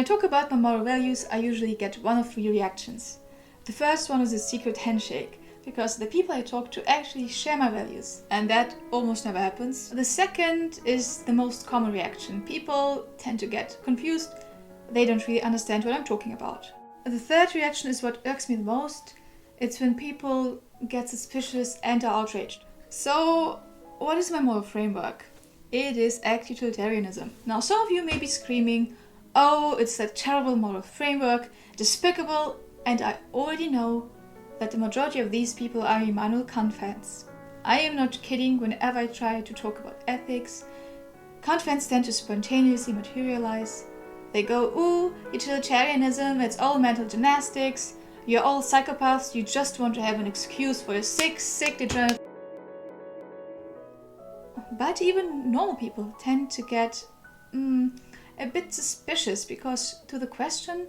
I talk about my moral values, I usually get one of three reactions. The first one is a secret handshake, because the people I talk to actually share my values, and that almost never happens. The second is the most common reaction. People tend to get confused, they don't really understand what I'm talking about. The third reaction is what irks me the most. It's when people get suspicious and are outraged. So, what is my moral framework? It is act utilitarianism. Now, some of you may be screaming, oh, it's a terrible moral framework, despicable, and I already know that the majority of these people are Immanuel Kant fans. I am not kidding whenever I try to talk about ethics. Kant fans tend to spontaneously materialize. They go, ooh, utilitarianism, it's all mental gymnastics, you're all psychopaths, you just want to have an excuse for your sick degenerate. But even normal people tend to get a bit suspicious, because to the question,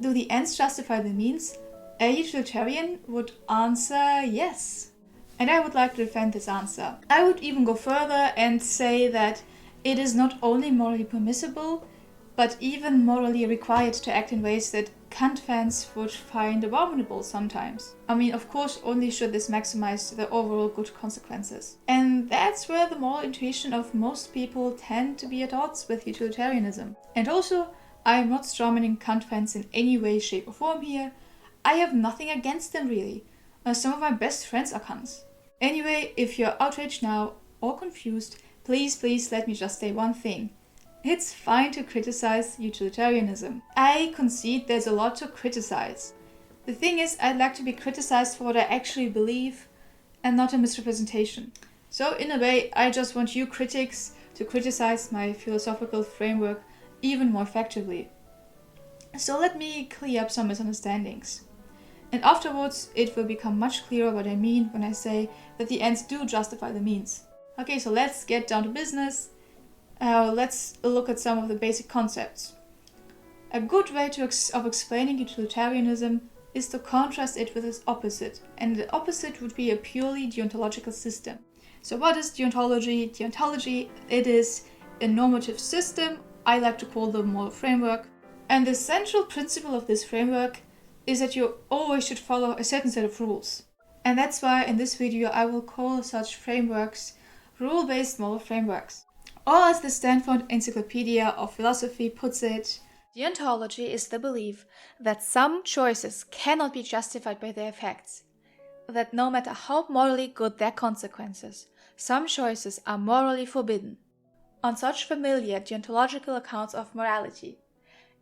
do the ends justify the means? A utilitarian would answer yes. And I would like to defend this answer. I would even go further and say that it is not only morally permissible, but even morally required to act in ways that Kant fans would find abominable sometimes. I mean, of course, only should this maximize the overall good consequences. And that's where the moral intuition of most people tend to be at odds with utilitarianism. And also, I am not strawmanning Kant fans in any way, shape or form here. I have nothing against them really. Some of my best friends are Kants. Anyway, if you're outraged now or confused, please let me just say one thing. It's fine to criticize utilitarianism. I concede there's a lot to criticize. The thing is, I'd like to be criticized for what I actually believe and not a misrepresentation. So in a way, I just want you critics to criticize my philosophical framework even more effectively. So let me clear up some misunderstandings. And afterwards, it will become much clearer what I mean when I say that the ends do justify the means. Okay, so let's get down to business. Let's look at some of the basic concepts. A good way of explaining utilitarianism is to contrast it with its opposite, and the opposite would be a purely deontological system. So what is deontology? Deontology, it is a normative system, I like to call the moral framework, and the central principle of this framework is that you always should follow a certain set of rules. And that's why in this video I will call such frameworks rule-based moral frameworks. Or as the Stanford Encyclopedia of Philosophy puts it, deontology is the belief that some choices cannot be justified by their effects, that no matter how morally good their consequences, some choices are morally forbidden. On such familiar deontological accounts of morality,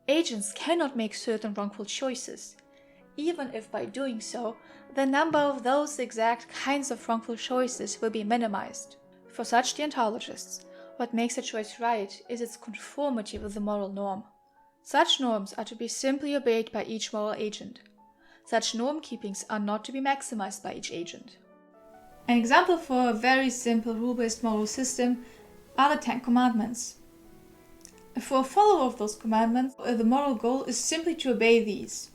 agents cannot make certain wrongful choices, even if by doing so, the number of those exact kinds of wrongful choices will be minimized. For such deontologists, what makes a choice right is its conformity with the moral norm. Such norms are to be simply obeyed by each moral agent. Such norm keepings are not to be maximized by each agent. An example for a very simple rule-based moral system are the 10 Commandments. For a follower of those commandments, the moral goal is simply to obey these.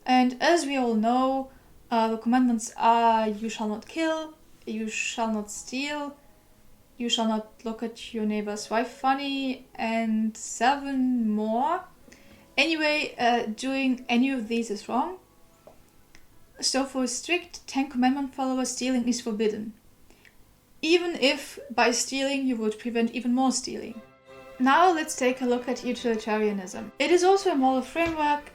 And as we all know, the commandments are: you shall not kill, you shall not steal, you shall not look at your neighbor's wife funny, and 7 more. Anyway, doing any of these is wrong. So for a strict 10 Commandment follower, stealing is forbidden. Even if by stealing you would prevent even more stealing. Now let's take a look at utilitarianism. It is also a moral framework,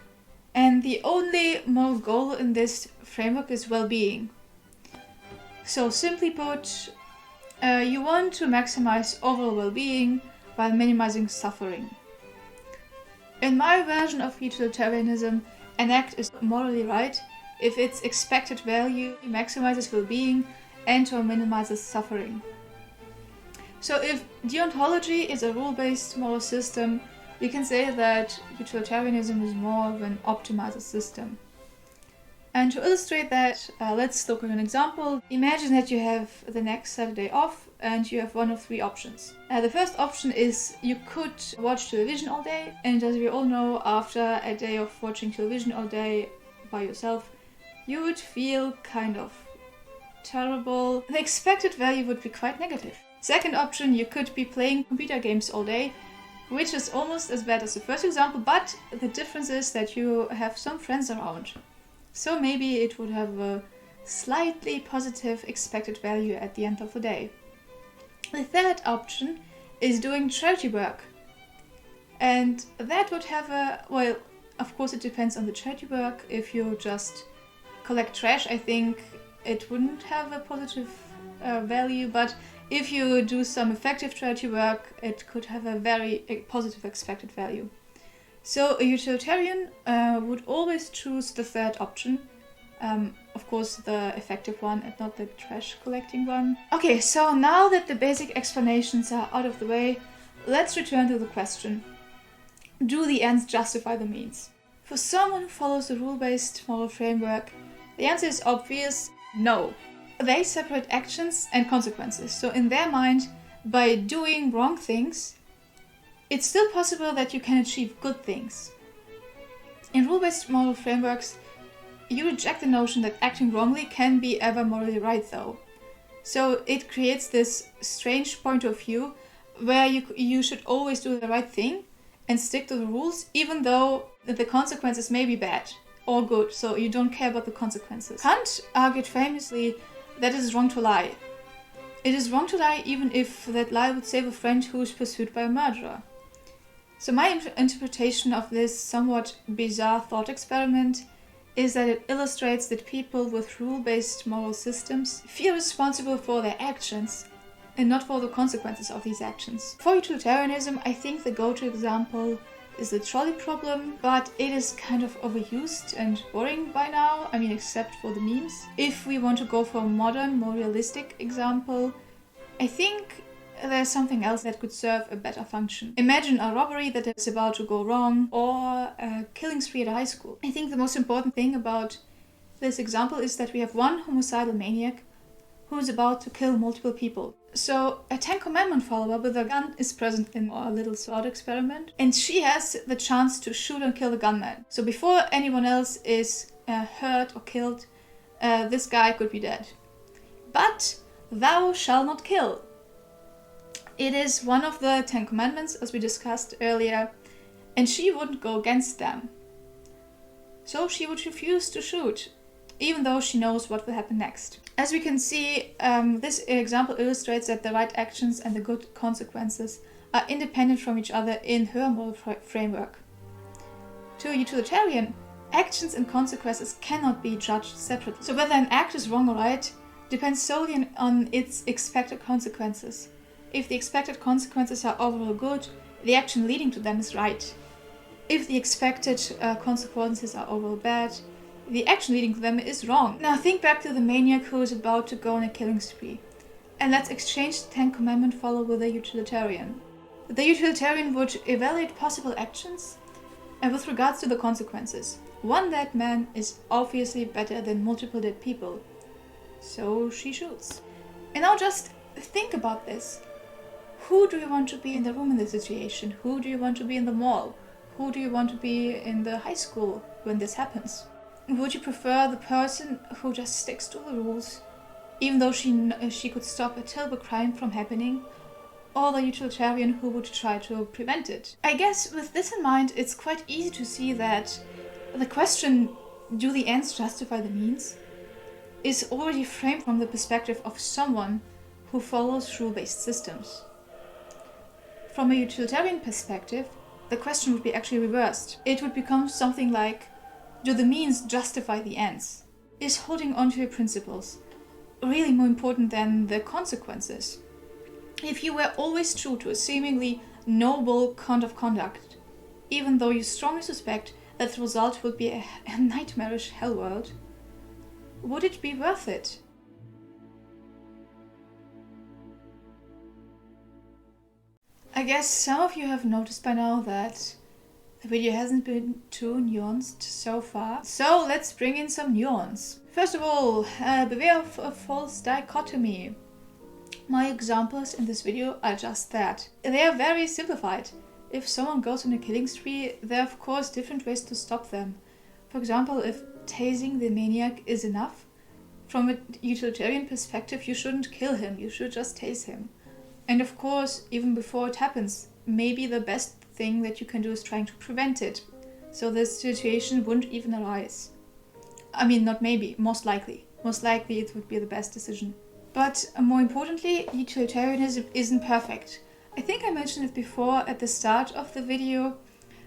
and the only moral goal in this framework is well-being. So simply put, you want to maximize overall well-being while minimizing suffering. In my version of utilitarianism, an act is morally right if its expected value maximizes well-being and or minimizes suffering. So if deontology is a rule-based moral system, we can say that utilitarianism is more of an optimized system. And to illustrate that, let's look at an example. Imagine that you have the next Saturday off and you have one of 3 options. The first option is you could watch television all day, and as we all know, after a day of watching television all day by yourself, you would feel kind of terrible. The expected value would be quite negative. Second option, you could be playing computer games all day, which is almost as bad as the first example, but the difference is that you have some friends around. So maybe it would have a slightly positive expected value at the end of the day. The third option is doing charity work. And that would have a, well, of course it depends on the charity work. If you just collect trash, I think it wouldn't have a positive value, but if you do some effective charity work, it could have a very positive expected value. So a utilitarian would always choose the third option. Of course, the effective one and not the trash collecting one. Okay, so now that the basic explanations are out of the way, let's return to the question. Do the ends justify the means? For someone who follows the rule-based moral framework, the answer is obvious: no. They separate actions and consequences. So in their mind, by doing wrong things, it's still possible that you can achieve good things. In rule-based moral frameworks, you reject the notion that acting wrongly can be ever morally right, though. So it creates this strange point of view where you should always do the right thing and stick to the rules, even though the consequences may be bad or good, so you don't care about the consequences. Kant argued famously that it is wrong to lie. It is wrong to lie even if that lie would save a friend who is pursued by a murderer. So my interpretation of this somewhat bizarre thought experiment is that it illustrates that people with rule-based moral systems feel responsible for their actions and not for the consequences of these actions. For utilitarianism, I think the go-to example is the trolley problem, but it is kind of overused and boring by now, I mean, except for the memes. If we want to go for a modern, more realistic example, I think there's something else that could serve a better function. Imagine a robbery that is about to go wrong, or a killing spree at a high school. I think the most important thing about this example is that we have one homicidal maniac who is about to kill multiple people. So a Ten Commandment follower with a gun is present in our little thought experiment, and she has the chance to shoot and kill the gunman. So before anyone else is hurt or killed, this guy could be dead. But thou shalt not kill. It is one of the 10 Commandments, as we discussed earlier, and she wouldn't go against them. So she would refuse to shoot, even though she knows what will happen next. As we can see, this example illustrates that the right actions and the good consequences are independent from each other in her moral framework. To a utilitarian, actions and consequences cannot be judged separately. So whether an act is wrong or right depends solely on its expected consequences. If the expected consequences are overall good, the action leading to them is right. If the expected consequences are overall bad, the action leading to them is wrong. Now think back to the maniac who is about to go on a killing spree. And let's exchange the 10 Commandment follower with a utilitarian. The utilitarian would evaluate possible actions and with regards to the consequences. One dead man is obviously better than multiple dead people. So she shoots. And now just think about this. Who do you want to be in the room in this situation? Who do you want to be in the mall? Who do you want to be in the high school when this happens? Would you prefer the person who just sticks to the rules, even though she could stop a terrible crime from happening, or the utilitarian who would try to prevent it? I guess with this in mind, it's quite easy to see that the question, do the ends justify the means, is already framed from the perspective of someone who follows rule-based systems. From a utilitarian perspective, the question would be actually reversed. It would become something like, do the means justify the ends? Is holding on to your principles really more important than the consequences? If you were always true to a seemingly noble code of conduct, even though you strongly suspect that the result would be a nightmarish hell world, would it be worth it? I guess some of you have noticed by now that the video hasn't been too nuanced so far. So let's bring in some nuance. First of all, beware of a false dichotomy. My examples in this video are just that. They are very simplified. If someone goes on a killing spree, there are of course different ways to stop them. For example, if tasing the maniac is enough, from a utilitarian perspective you shouldn't kill him, you should just tase him. And of course, even before it happens, maybe the best thing that you can do is trying to prevent it, so this situation wouldn't even arise. I mean, not maybe, most likely. Most likely it would be the best decision. But more importantly, utilitarianism isn't perfect. I think I mentioned it before at the start of the video.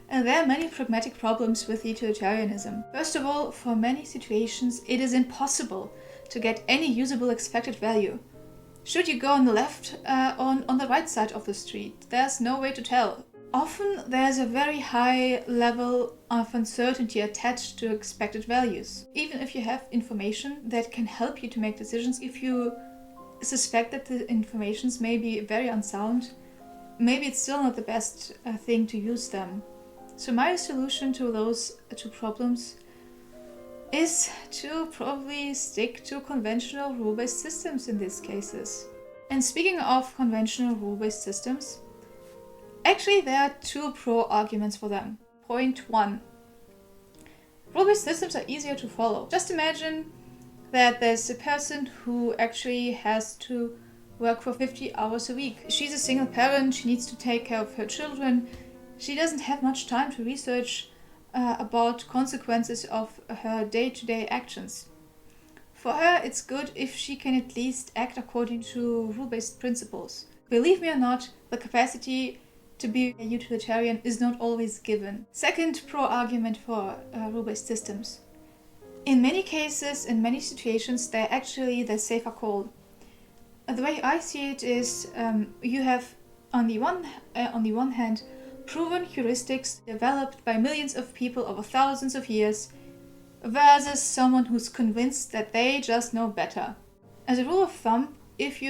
There are many pragmatic problems with utilitarianism. First of all, for many situations, it is impossible to get any usable expected value. Should you go on the left or on the right side of the street? There's no way to tell. Often there's a very high level of uncertainty attached to expected values. Even if you have information that can help you to make decisions, if you suspect that the informations may be very unsound, maybe it's still not the best thing to use them. So my solution to those two problems is to probably stick to conventional rule-based systems in these cases. And speaking of conventional rule-based systems, actually there are two pro-arguments for them. Point 1. Rule-based systems are easier to follow. Just imagine that there's a person who actually has to work for 50 hours a week. She's a single parent, she needs to take care of her children. She doesn't have much time to research about consequences of her day-to-day actions. For her, it's good if she can at least act according to rule-based principles. Believe me or not, the capacity to be a utilitarian is not always given. Second pro-argument for rule-based systems. In many cases, in many situations, they're actually the safer call. The way I see it is you have on the one hand proven heuristics developed by millions of people over thousands of years versus someone who's convinced that they just know better. As a rule of thumb, if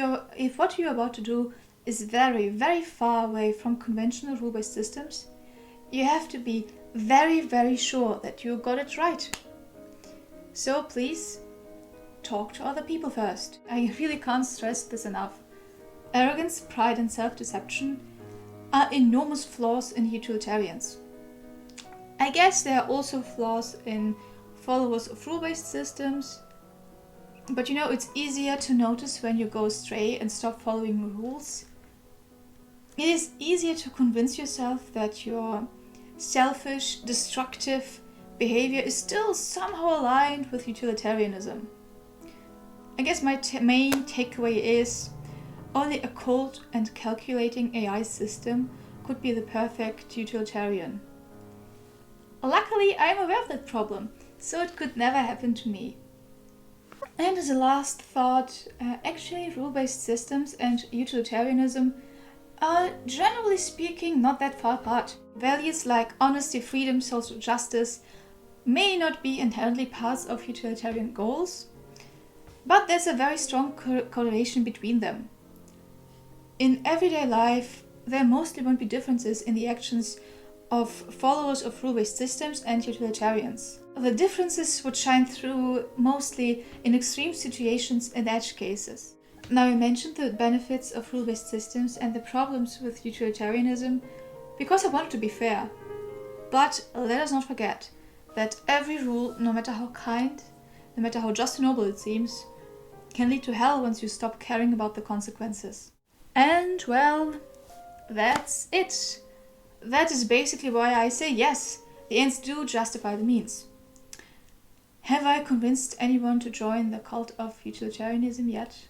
what you're about to do is very, very far away from conventional rule-based systems, you have to be very, very sure that you got it right. So please, talk to other people first. I really can't stress this enough. Arrogance, pride and self-deception are enormous flaws in utilitarians. I guess there are also flaws in followers of rule-based systems, but it's easier to notice when you go astray and stop following rules. It is easier to convince yourself that your selfish, destructive behavior is still somehow aligned with utilitarianism. I guess my main takeaway is only a cold and calculating AI system could be the perfect utilitarian. Luckily, I am aware of that problem, so it could never happen to me. And as a last thought, actually rule-based systems and utilitarianism are, generally speaking, not that far apart. Values like honesty, freedom, social justice may not be inherently parts of utilitarian goals, but there's a very strong correlation between them. In everyday life, there mostly won't be differences in the actions of followers of rule-based systems and utilitarians. The differences would shine through mostly in extreme situations and edge cases. Now, I mentioned the benefits of rule-based systems and the problems with utilitarianism because I wanted to be fair. But let us not forget that every rule, no matter how kind, no matter how just and noble it seems, can lead to hell once you stop caring about the consequences. And well, that's it. That is basically why I say yes, the ends do justify the means. Have I convinced anyone to join the cult of utilitarianism yet?